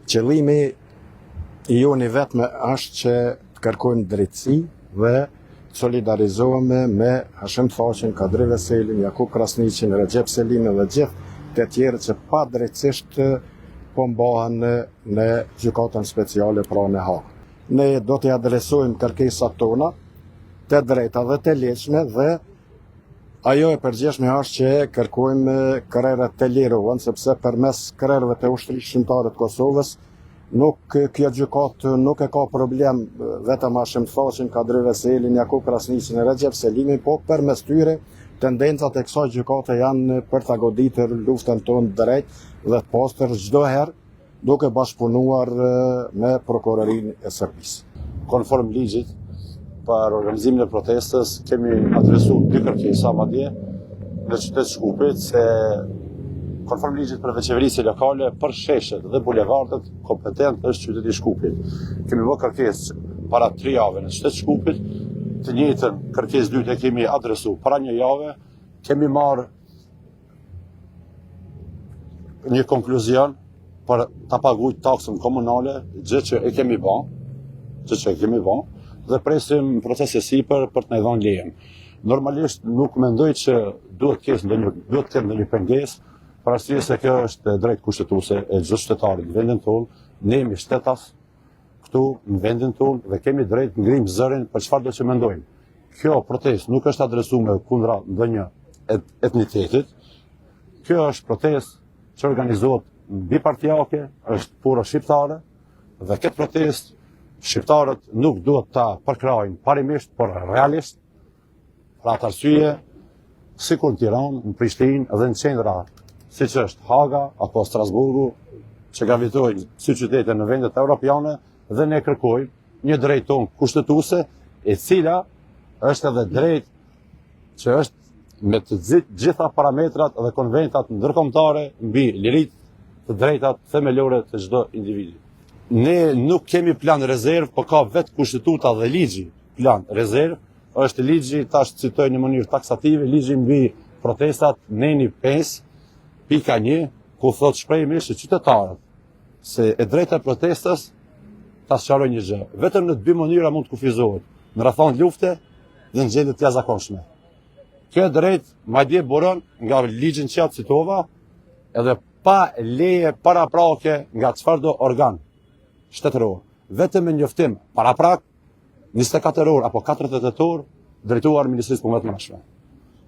Qëllimi i joni vetme është që të kërkojmë drejtësi dhe solidarizohemi me Hashim Thaqin, Kadri Veselin, Jakub Krasniqin, Recep Selimin dhe gjithë të tjerë që pa drejtësisht po mbahen në gjykatën speciale pra në Hagë. Ne do t'i adresojmë kërkesat tona të drejta dhe të lehtëshme dhe ajo e përgjithshme është që kërkojmë kërreret të lirohen, sepse përmes kërrerëve të ushtrisë shqiptare të Kosovës kjo gjykatë nuk e ka problem vetëm Hashim Thaqin, Kadri Veselin, Jakub Krasniqin e Recep Selimin, po përmes tyre tendencat e kësaj gjykate janë për ta goditur luftën tonë drejt dhe të pastër çdo herë duke bashkëpunuar me prokurorinë e Serbisë. Konform ligjit për organizimin e protestës kemi adresuar dy kërkesa madje në qytetin e Shkupit se konform ligjit për veçëverinë lokale për sheshet dhe bulevardet kompetent është qyteti i Shkupit. Kemi bërë kërkesë para 3 javë në qytetin e Shkupit, të njëjtën kërkesë dytë e kemi adresuar para 1 jave, kemi marrë një konkluzion për ta paguajtur taksën komunale, gjë që e kemi bën, dhe presim procesi sipër për të na dhënë lejen. Normalisht nuk mendoj që duhet të kemë ndonjë pengesë, për arsye se kjo është drejt kushtetuese e çdo shtetarit në vendin tonë, ne jemi shtetas këtu në vendin tonë dhe kemi drejt ngrim zërin për çfarë do që mendojmë. Kjo protestë nuk është adresuar kundra ndonjë etnitetit. Kjo është protestë që organizohet bipartijake, është pura shqiptare dhe këtë protestë shqiptarët nuk duhet ta përkrajnë parimisht, por realisht, për atë arsye, sikur në Tiranë, në Prishtinë dhe në qendra siç është Haga apo Strasburgu, që gravitojnë si qytete në vendet evropiane, dhe ne kërkojmë një drejt tonë kushtetuese, e cila është edhe drejt që është me të gjitha parametrat dhe konventat ndërkombëtare mbi liritë të drejtat themelore të çdo individi. Ne nuk kemi plan rezerv, por ka vetë kushtetuta dhe ligji plan rezerv. Është ligji, tash citoj në mënyrë taksative, ligji mbi protestat neni 5.1, ku thot shprehjesisht se qytetarët se e drejta e protestës ta sqaroj një gjë. Vetëm në 2 mënyra mund të kufizohet, në rrethon lufte dhe në gjendje të jashtëzakonshme. Kjo drejt madje buron nga ligjin që ja citova, edhe pa leje paraprake nga çfarëdo organ shtetëror. Vetëm me njoftim paraprak 24 orë apo 48 orë drejtuar Ministrisë Punëve të Brendshme.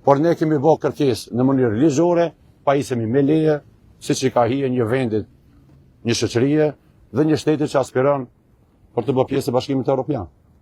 Por ne kemi bërë kërkesë në mënyrë ligjore, pa isemi me leje, siç i ka hije një vendit, një shoqërie dhe një shteti që aspiron për të bërë pjesë e Bashkimit Evropian.